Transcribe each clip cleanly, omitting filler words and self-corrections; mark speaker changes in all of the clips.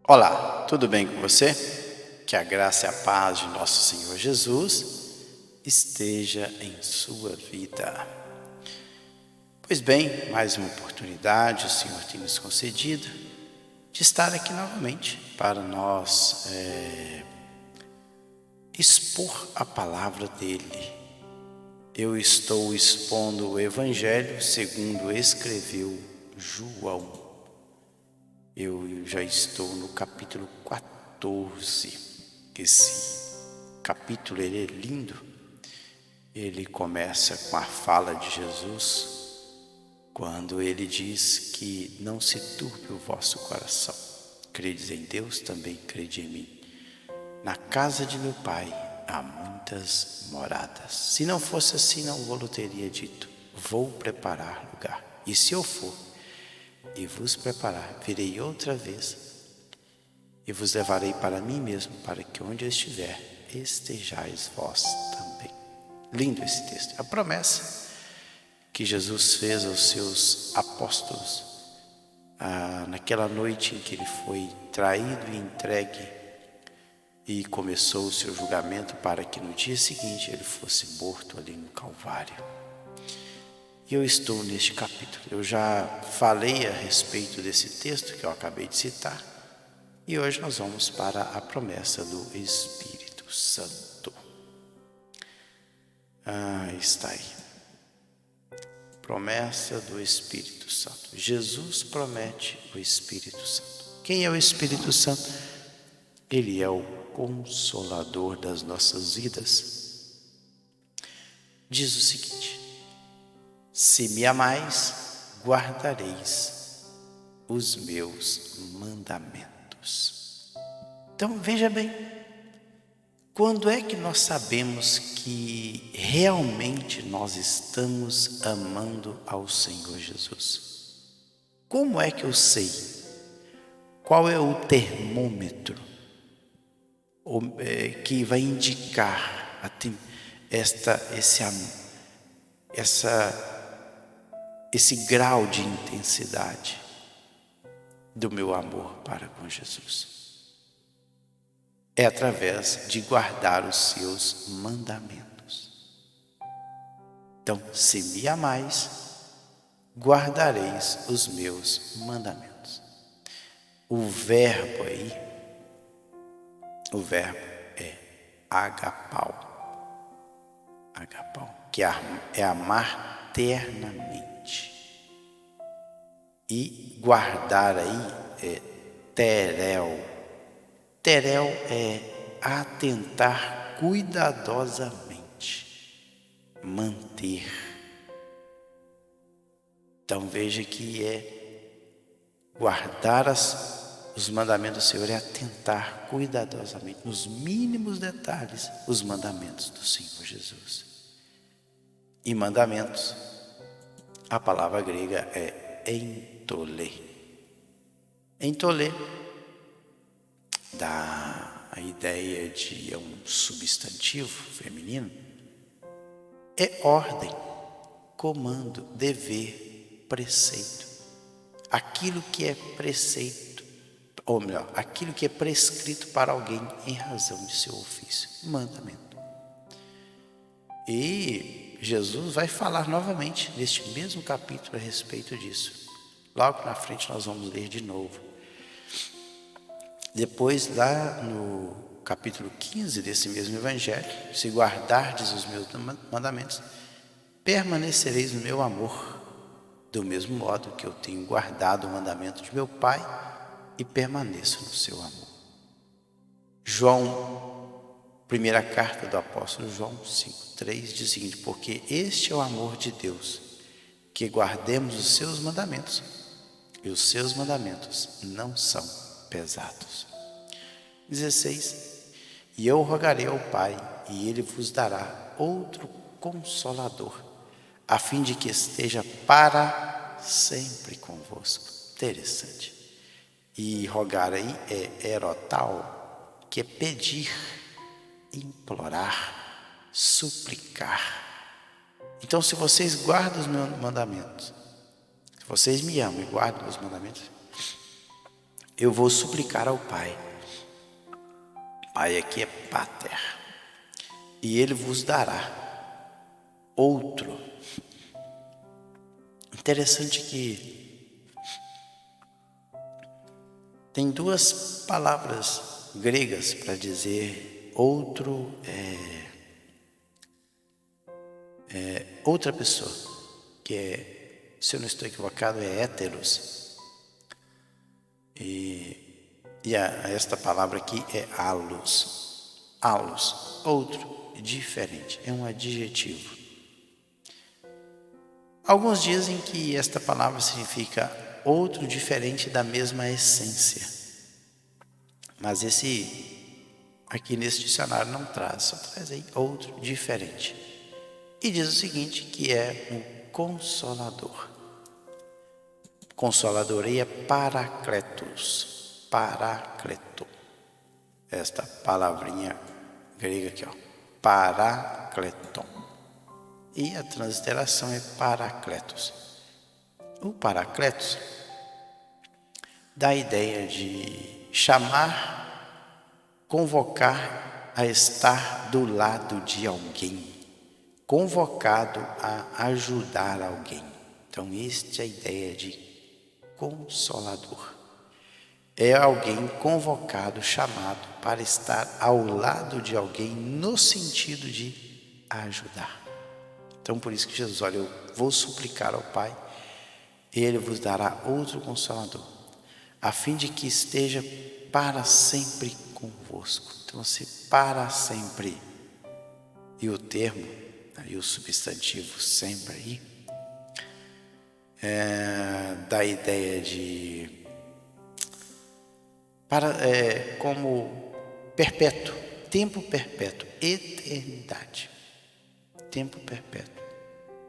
Speaker 1: Olá, tudo bem com você? Que a graça e a paz de nosso Senhor Jesus esteja em sua vida. Pois bem, mais uma oportunidade o Senhor tem nos concedido de estar aqui novamente para nós expor a palavra dEle. Eu estou expondo o Evangelho segundo escreveu João. Eu já estou no capítulo 14. Esse capítulo ele é lindo. Ele começa com a fala de Jesus, quando ele diz que não se turbe o vosso coração. Credes em Deus, também crede em mim. Na casa de meu Pai há muitas moradas. Se não fosse assim, não vou-lo teria dito. Vou preparar lugar. E se eu for e vos preparar, virei outra vez e vos levarei para mim mesmo, para que onde eu estiver, estejais vós também. Lindo esse texto. A promessa que Jesus fez aos seus apóstolos naquela noite em que ele foi traído e entregue e começou o seu julgamento para que no dia seguinte ele fosse morto ali no Calvário. E eu estou neste capítulo. Eu já falei a respeito desse texto que eu acabei de citar. E hoje nós vamos para a promessa do Espírito Santo. Está aí. Promessa do Espírito Santo. Jesus promete o Espírito Santo. Quem é o Espírito Santo? Ele é o Consolador das nossas vidas. Diz o seguinte: se me amais, guardareis os meus mandamentos. Então veja bem, quando é que nós sabemos que realmente nós estamos amando ao Senhor Jesus? Como é que eu sei? Qual é o termômetro que vai indicar esse grau de intensidade do meu amor para com Jesus? É através de guardar os seus mandamentos. Então, se me amais, guardareis os meus mandamentos. O verbo é agapau, que é amar ternamente. E guardar aí é terel. Terel é atentar cuidadosamente, manter. Então veja que guardar os mandamentos do Senhor é atentar cuidadosamente, nos mínimos detalhes, os mandamentos do Senhor Jesus. E mandamentos, a palavra grega é entolê. Entolê dá a ideia de um substantivo feminino. É ordem, comando, dever, preceito. Aquilo que é preceito, ou melhor, aquilo que é prescrito para alguém em razão de seu ofício. Mandamento. E Jesus vai falar novamente neste mesmo capítulo a respeito disso. Logo na frente nós vamos ler de novo. Depois, lá no capítulo 15 desse mesmo Evangelho, se guardardes os meus mandamentos, permanecereis no meu amor, do mesmo modo que eu tenho guardado o mandamento de meu Pai e permaneço no seu amor. João, primeira carta do apóstolo João 5:3 diz o seguinte: porque este é o amor de Deus, que guardemos os seus mandamentos, e os seus mandamentos não são pesados. 16. E eu rogarei ao Pai, e Ele vos dará outro Consolador, a fim de que esteja para sempre convosco. Interessante. E rogar aí é erotal, que é pedir, implorar, suplicar. Então, se vocês guardam os meus mandamentos, se vocês me amam e guardam os mandamentos, eu vou suplicar ao Pai. Pai aqui é pater. E ele vos dará outro. Interessante que tem duas palavras gregas para dizer outro, outra pessoa, que é, se eu não estou equivocado, é héteros. Esta palavra aqui é allos. Allos, outro, diferente, é um adjetivo. Alguns dizem que esta palavra significa outro diferente da mesma essência. Mas aqui nesse dicionário não traz, só traz aí outro diferente. E diz o seguinte, que é um consolador. Consolador aí é paracletos. Paracleto. Esta palavrinha grega aqui, ó. Paracleton. E a transliteração é paracletos. O paracletos dá a ideia de chamar, convocar a estar do lado de alguém, convocado a ajudar alguém. Então, esta é a ideia de consolador. É alguém convocado, chamado para estar ao lado de alguém no sentido de ajudar. Então, por isso que Jesus, olha, eu vou suplicar ao Pai, Ele vos dará outro Consolador, a fim de que esteja para sempre convosco. Então, se para sempre, e o termo, e o substantivo sempre aí, dá a ideia de, como perpétuo, tempo perpétuo, eternidade. Tempo perpétuo,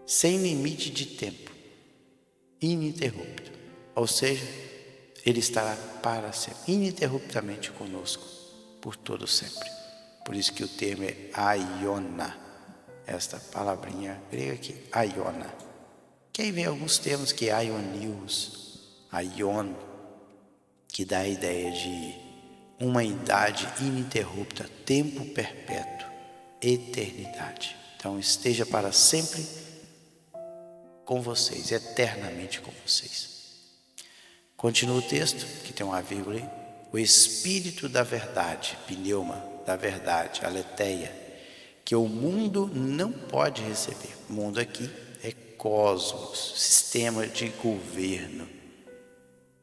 Speaker 1: sem limite de tempo, ininterrupto. Ou seja, Ele estará para sempre, ininterruptamente conosco, por todo sempre. Por isso que o termo é aiona, esta palavrinha grega aqui, aiona. Que aí vem alguns termos que é aionios, aion, que dá a ideia de uma idade ininterrupta, tempo perpétuo, eternidade. Então, esteja para sempre com vocês, eternamente com vocês. Continua o texto, que tem uma vírgula aí. O Espírito da verdade, pneuma, da verdade, aletheia, que o mundo não pode receber. O mundo aqui é cosmos, sistema de governo,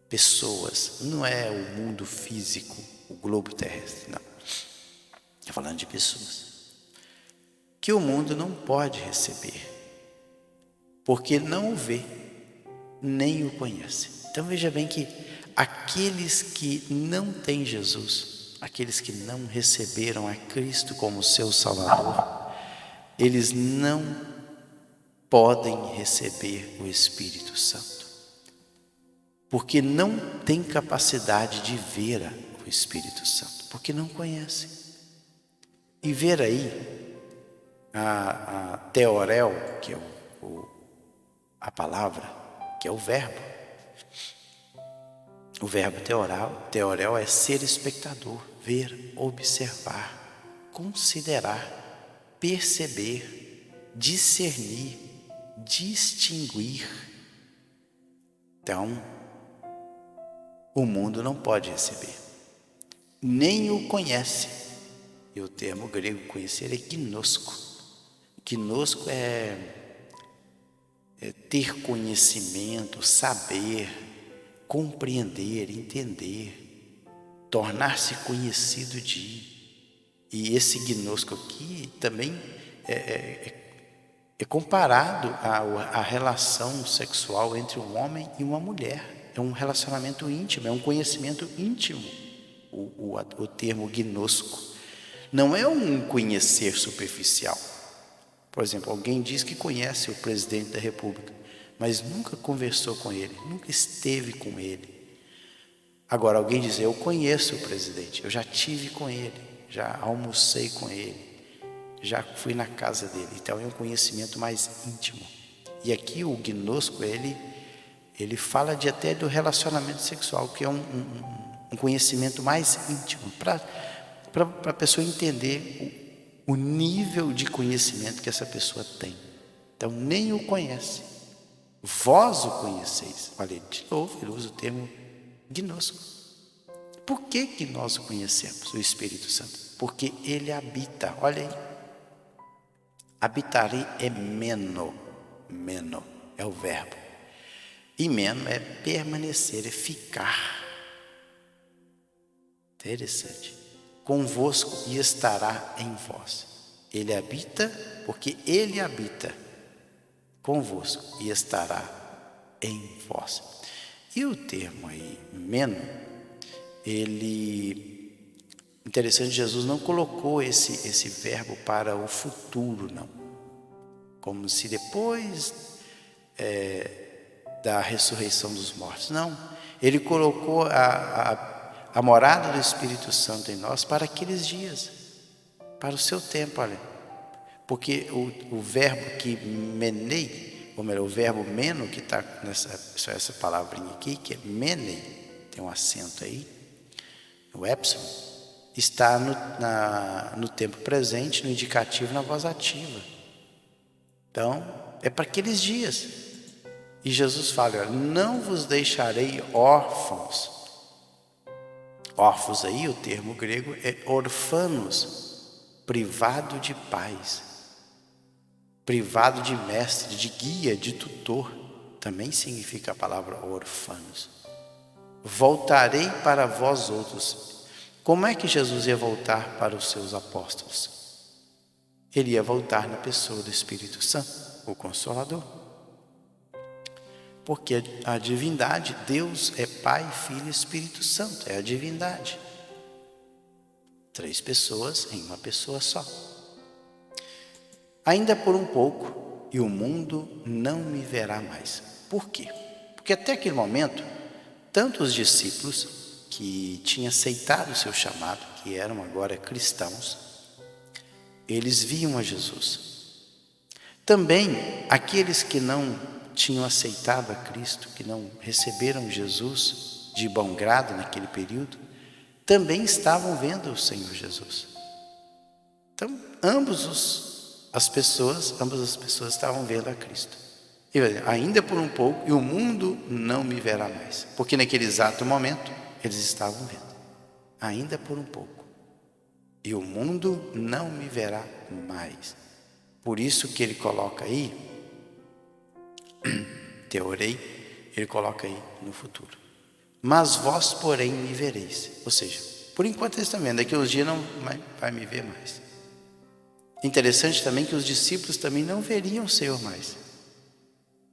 Speaker 1: pessoas. Não é o mundo físico, o globo terrestre, não. Estou falando de pessoas. Que o mundo não pode receber, porque não o vê, nem o conhece. Então veja bem que aqueles que não têm Jesus, aqueles que não receberam a Cristo como seu Salvador, eles não podem receber o Espírito Santo, porque não têm capacidade de ver o Espírito Santo, porque não conhecem. E ver aí, a teorel, que é a palavra, que é o verbo. O verbo teorel é ser espectador, ver, observar, considerar, perceber, discernir, distinguir. Então, o mundo não pode receber, nem o conhece. E o termo grego conhecer é gnosco. Gnosco é ter conhecimento, saber, compreender, entender, tornar-se conhecido de. E esse gnosco aqui também é comparado à relação sexual entre um homem e uma mulher. É um relacionamento íntimo, é um conhecimento íntimo, o termo gnosco. Não é um conhecer superficial. Por exemplo, alguém diz que conhece o presidente da República, mas nunca conversou com ele, nunca esteve com ele. Agora, alguém diz, eu conheço o presidente, eu já tive com ele, já almocei com ele, já fui na casa dele. Então, é um conhecimento mais íntimo. E aqui o gnosco, ele fala até do relacionamento sexual, que é um conhecimento mais íntimo, para a pessoa entender o nível de conhecimento que essa pessoa tem. Então, nem o conhece. Vós o conheceis. Olha, de novo, ele usa o termo gnosco. Por que nós o conhecemos, o Espírito Santo? Porque ele habita, olha aí. Habitarei é meno, é o verbo. E meno é permanecer, é ficar. Interessante. Convosco e estará em vós. Ele habita porque ele habita convosco e estará em vós. E o termo aí, meno, interessante, Jesus não colocou esse verbo para o futuro, não. Como se depois da ressurreição dos mortos. Não. Ele colocou a morada do Espírito Santo em nós para aqueles dias, para o seu tempo, olha. Porque o verbo que menei, ou melhor, o verbo meno, que está essa palavrinha aqui, que é menei, tem um acento aí, no epsilon, está no tempo presente, no indicativo, na voz ativa. Então, é para aqueles dias. E Jesus fala, olha, não vos deixarei órfãos. Órfãos aí, o termo grego é orfanos, privado de pais, privado de mestre, de guia, de tutor. Também significa a palavra orfanos. Voltarei para vós outros. Como é que Jesus ia voltar para os seus apóstolos? Ele ia voltar na pessoa do Espírito Santo, o Consolador. Porque a divindade, Deus é Pai, Filho e Espírito Santo, é a divindade. 3 pessoas em uma pessoa só. Ainda por um pouco, e o mundo não me verá mais. Por quê? Porque até aquele momento, tanto os discípulos que tinham aceitado o seu chamado, que eram agora cristãos, eles viam a Jesus. Também aqueles que não tinham aceitado a Cristo, que não receberam Jesus de bom grado naquele período, também estavam vendo o Senhor Jesus. Então, ambas as pessoas estavam vendo a Cristo. E ainda por um pouco, e o mundo não me verá mais. Porque naquele exato momento, eles estavam vendo. Ainda por um pouco. E o mundo não me verá mais. Por isso que ele coloca aí, teorei, ele coloca aí no futuro. Mas vós, porém, me vereis. Ou seja, por enquanto eles estão vendo, daqui a uns dias não vai me ver mais. Interessante também que os discípulos também não veriam o Senhor mais.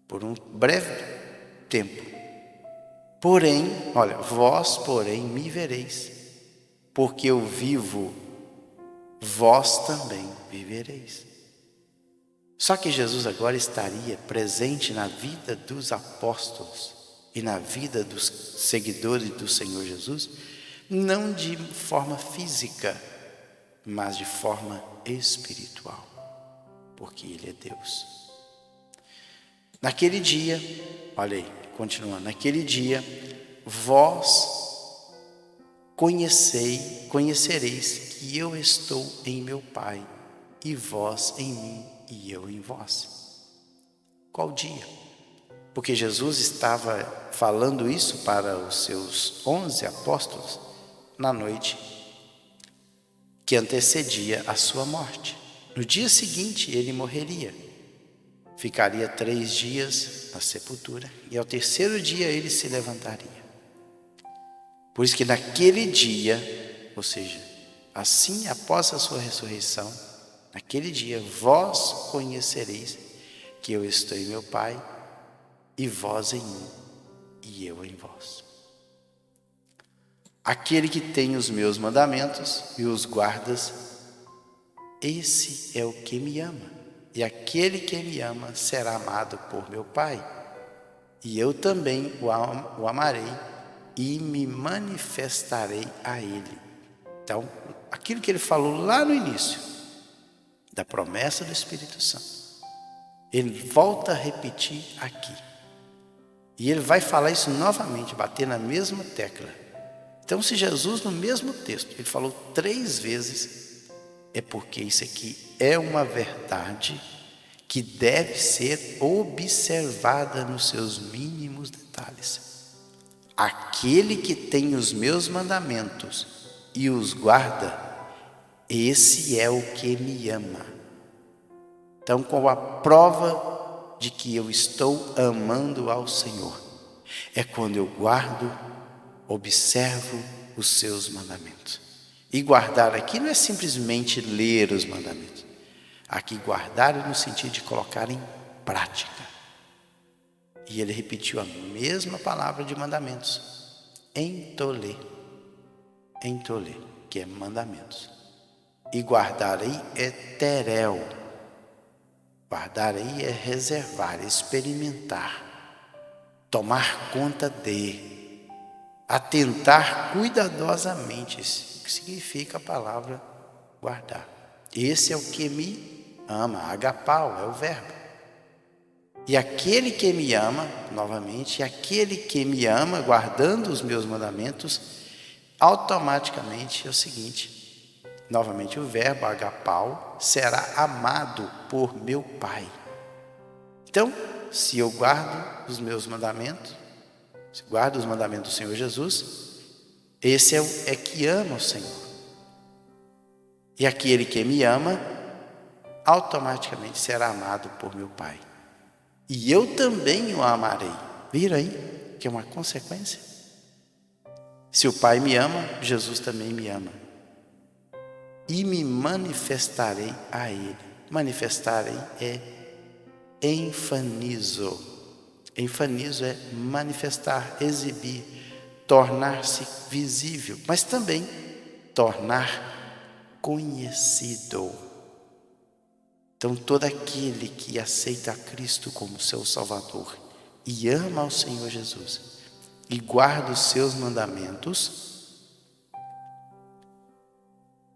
Speaker 1: Por um breve tempo. Porém, olha, vós, porém, me vereis. Porque eu vivo, vós também vivereis. Só que Jesus agora estaria presente na vida dos apóstolos e na vida dos seguidores do Senhor Jesus, não de forma física, mas de forma espiritual, porque Ele é Deus. Naquele dia, olha aí, continuando, naquele dia, vós conhecereis que eu estou em meu Pai, e vós em mim, e eu em vós. Qual dia? Porque Jesus estava falando isso para os seus 11 apóstolos na noite que antecedia a sua morte. No dia seguinte ele morreria. Ficaria 3 dias na sepultura e ao terceiro dia ele se levantaria. Por isso que naquele dia, ou seja, assim após a sua ressurreição, naquele dia vós conhecereis que eu estou em meu Pai, e vós em mim, e eu em vós. Aquele que tem os meus mandamentos e os guardas, esse é o que me ama. E aquele que me ama será amado por meu Pai. E eu também o amarei e me manifestarei a ele. Então, aquilo que ele falou lá no início, da promessa do Espírito Santo, ele volta a repetir aqui. E ele vai falar isso novamente, bater na mesma tecla. Então, se Jesus, no mesmo texto, ele falou 3 vezes, é porque isso aqui é uma verdade que deve ser observada nos seus mínimos detalhes. Aquele que tem os meus mandamentos e os guarda, esse é o que me ama. Então, qual a prova de que eu estou amando ao Senhor? É quando eu guardo, observo os seus mandamentos. E guardar aqui não é simplesmente ler os mandamentos. Aqui guardar é no sentido de colocar em prática. E ele repetiu a mesma palavra de mandamentos. Entolê, que é mandamentos. E guardar aí é terel. Guardar aí é reservar, experimentar, tomar conta de, atentar cuidadosamente. Isso que significa a palavra guardar. Esse é o que me ama. Agapau é o verbo. E aquele que me ama, novamente, aquele que me ama, guardando os meus mandamentos, automaticamente é o seguinte, novamente o verbo agapau, será amado por meu Pai. Então, se eu guardo os meus mandamentos, se guardo os mandamentos do Senhor Jesus, esse é que ama o Senhor. E aquele que me ama, automaticamente será amado por meu Pai. E eu também o amarei. Viram aí que é uma consequência? Se o Pai me ama, Jesus também me ama. E me manifestarei a Ele. Manifestarei é enfanizo. Enfanizo é manifestar, exibir, tornar-se visível, mas também tornar conhecido. Então, todo aquele que aceita a Cristo como seu Salvador e ama ao Senhor Jesus e guarda os seus mandamentos,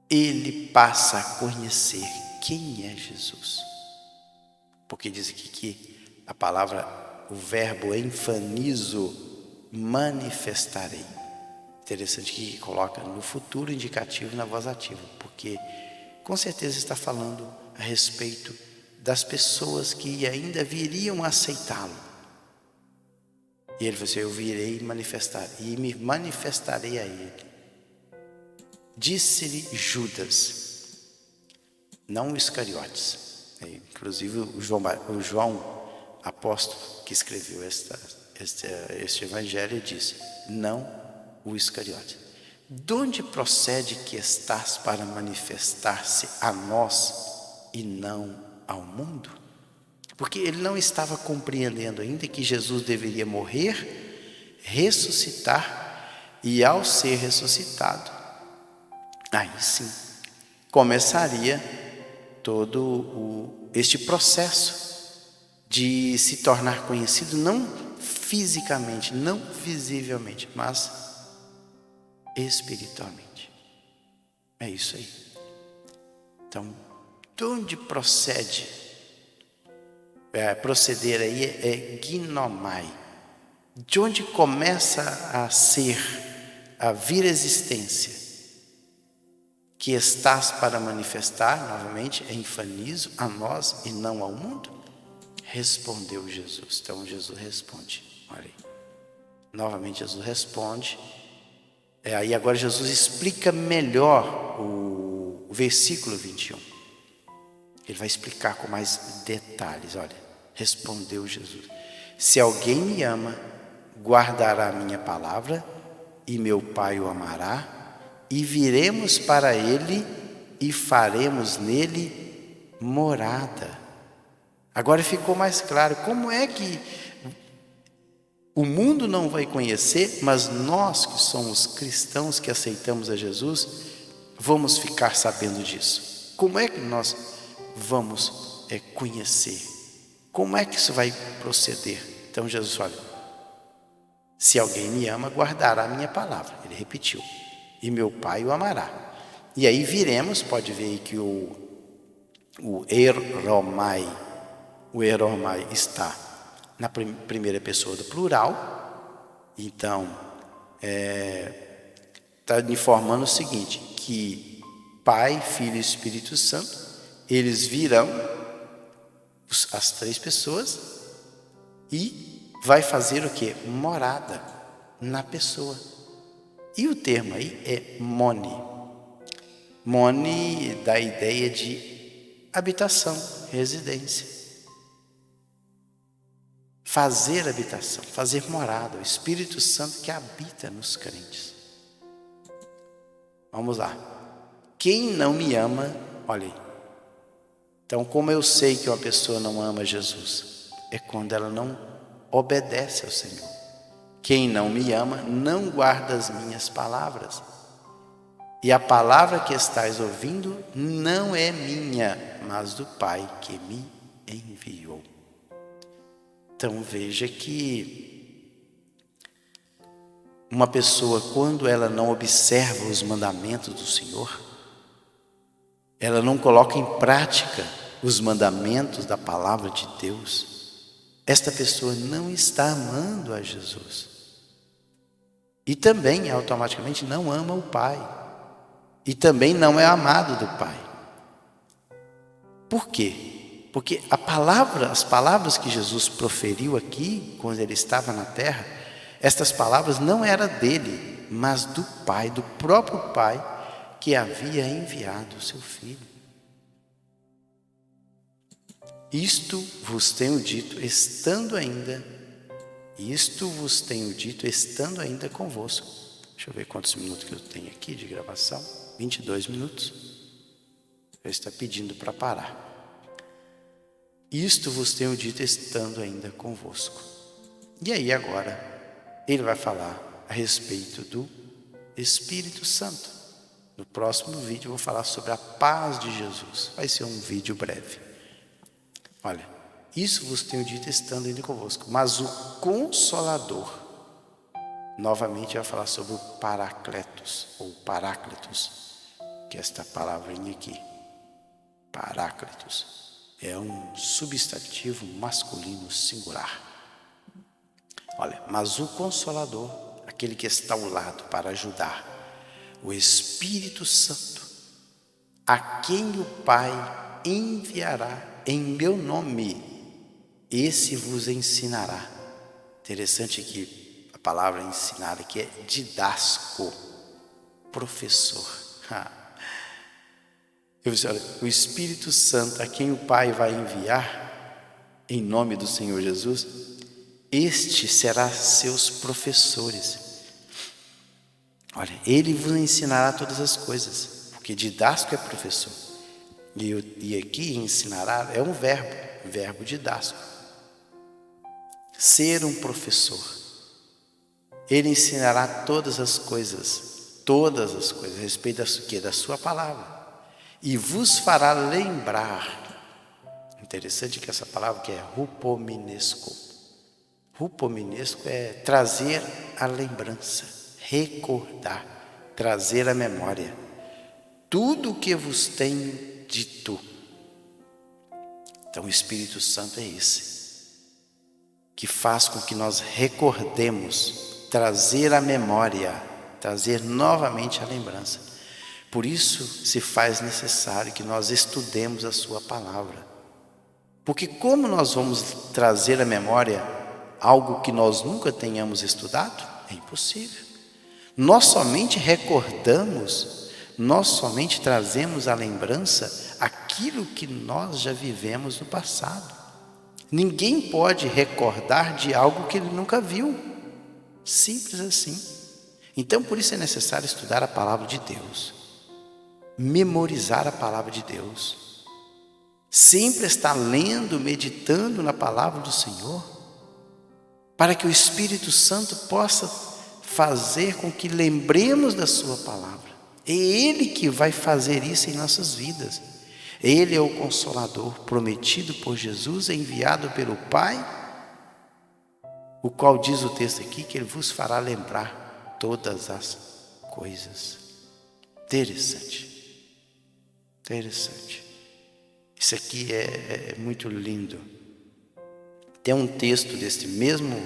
Speaker 1: ele passa a conhecer quem é Jesus. Porque diz aqui que a palavra, o verbo enfanizo, manifestarei. Interessante que coloca no futuro indicativo na voz ativa, porque com certeza está falando a respeito das pessoas que ainda viriam a aceitá-lo. E ele falou assim, eu virei manifestar, e me manifestarei a ele. Disse-lhe Judas, não o Iscariotes. Inclusive o João apóstolo que escreveu este evangelho disse, não o Iscariotes. De onde procede que estás para manifestar-se a nós e não ao mundo? Porque ele não estava compreendendo ainda que Jesus deveria morrer, ressuscitar, e ao ser ressuscitado, aí sim, começaria todo este processo de se tornar conhecido, não fisicamente, não visivelmente, mas espiritualmente. É isso aí. Então, de onde procede? Proceder aí é ginomai. De onde começa a ser, a vir a existência? Que estás para manifestar, novamente, enfanizo, a nós e não ao mundo? Respondeu Jesus. Então, Jesus responde. Olha aí. Novamente, Jesus responde. Aí agora Jesus explica melhor o versículo 21. Ele vai explicar com mais detalhes. Olha, respondeu Jesus. Se alguém me ama, guardará a minha palavra, e meu Pai o amará, e viremos para ele e faremos nele morada. Agora ficou mais claro como é que o mundo não vai conhecer, mas nós que somos cristãos, que aceitamos a Jesus, vamos ficar sabendo disso. Como é que nós vamos conhecer? Como é que isso vai proceder? Então Jesus fala, se alguém me ama, guardará a minha palavra. Ele repetiu, e meu Pai o amará. E aí viremos, pode ver aí que o eromai está na primeira pessoa do plural. Então, está informando o seguinte, que Pai, Filho e Espírito Santo, eles virão, as 3 pessoas, e vai fazer o quê? Morada na pessoa. E o termo aí é mone. Mone dá a ideia de habitação, residência. Fazer habitação, fazer morada, o Espírito Santo que habita nos crentes. Vamos lá. Quem não me ama, olha aí. Então, como eu sei que uma pessoa não ama Jesus? É quando ela não obedece ao Senhor. Quem não me ama, não guarda as minhas palavras. E a palavra que estais ouvindo não é minha, mas do Pai que me enviou. Então veja que uma pessoa, quando ela não observa os mandamentos do Senhor, ela não coloca em prática os mandamentos da palavra de Deus, esta pessoa não está amando a Jesus. E também automaticamente não ama o Pai. E também não é amado do Pai. Por quê? Porque as palavras que Jesus proferiu aqui, quando ele estava na terra, estas palavras não eram dele, mas do Pai, do próprio Pai, que havia enviado o seu Filho. Isto vos tenho dito, estando ainda convosco. Deixa eu ver quantos minutos que eu tenho aqui de gravação. 22 minutos. Ele está pedindo para parar. Isto vos tenho dito, estando ainda convosco. E aí agora, ele vai falar a respeito do Espírito Santo. No próximo vídeo eu vou falar sobre a paz de Jesus. Vai ser um vídeo breve. Olha, isso vos tenho dito, estando ainda convosco. Mas o Consolador, novamente vai falar sobre o Paracletos, ou Paráclitos, que é esta palavrinha aqui. Paráclitos. É um substantivo masculino singular. Olha, mas o Consolador, aquele que está ao lado para ajudar, o Espírito Santo, a quem o Pai enviará em meu nome, esse vos ensinará. Interessante que a palavra ensinar aqui é didasco, professor. Eu disse, olha, o Espírito Santo, a quem o Pai vai enviar, em nome do Senhor Jesus, este será seus professores. Olha, ele vos ensinará todas as coisas, porque didasco é professor. E aqui ensinará é um verbo didasco. Ser um professor. Ele ensinará todas as coisas a respeito da sua palavra. E vos fará lembrar. Interessante que essa palavra que é rupominesco. Rupominesco é trazer a lembrança, recordar, trazer a memória. Tudo o que vos tenho dito. Então o Espírito Santo é esse, que faz com que nós recordemos, trazer a memória, trazer novamente a lembrança. Por isso se faz necessário que nós estudemos a sua palavra. Porque como nós vamos trazer à memória algo que nós nunca tenhamos estudado? É impossível. Nós somente recordamos, nós somente trazemos à lembrança aquilo que nós já vivemos no passado. Ninguém pode recordar de algo que ele nunca viu. Simples assim. Então por isso é necessário estudar a palavra de Deus. Memorizar a palavra de Deus, sempre estar lendo, meditando na palavra do Senhor, para que o Espírito Santo possa fazer com que lembremos da sua palavra. É Ele que vai fazer isso em nossas vidas. Ele é o Consolador prometido por Jesus, enviado pelo Pai, o qual diz o texto aqui que Ele vos fará lembrar todas as coisas. Interessante. Isso aqui é muito lindo. Tem um texto deste mesmo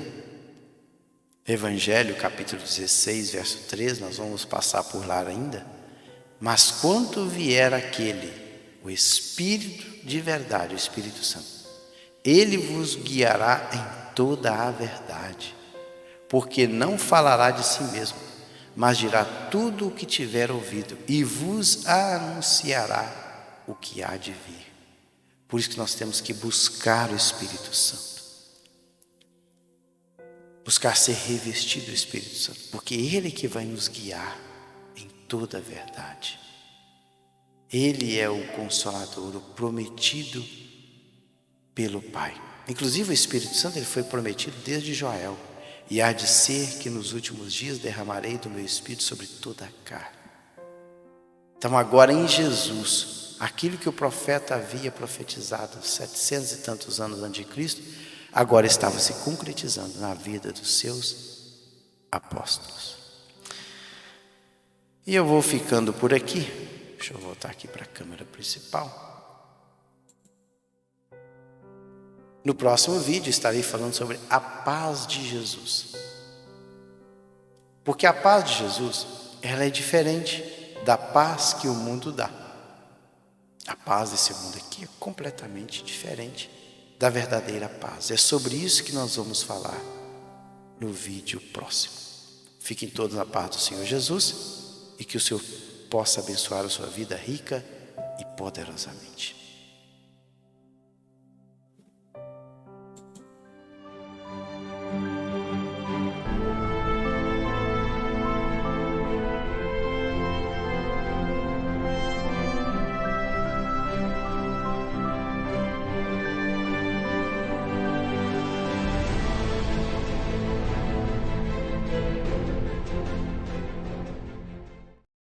Speaker 1: Evangelho, capítulo 16, verso 3, nós vamos passar por lá ainda. Mas quando vier aquele, o Espírito de verdade, o Espírito Santo, ele vos guiará em toda a verdade, porque não falará de si mesmo, mas dirá tudo o que tiver ouvido e vos anunciará o que há de vir. Por isso que nós temos que buscar o Espírito Santo. Buscar ser revestido do Espírito Santo, porque Ele que vai nos guiar em toda a verdade. Ele é o Consolador, o prometido pelo Pai. Inclusive o Espírito Santo ele foi prometido desde Joel. E há de ser que nos últimos dias derramarei do meu Espírito sobre toda a carne. Então agora em Jesus, aquilo que o profeta havia profetizado 700 e tantos anos antes de Cristo, agora estava se concretizando na vida dos seus apóstolos. E eu vou ficando por aqui. Deixa eu voltar aqui para a câmera principal. No próximo vídeo estarei falando sobre a paz de Jesus. Porque a paz de Jesus, ela é diferente da paz que o mundo dá. A paz desse mundo aqui é completamente diferente da verdadeira paz. É sobre isso que nós vamos falar no vídeo próximo. Fiquem todos na paz do Senhor Jesus e que o Senhor possa abençoar a sua vida rica e poderosamente.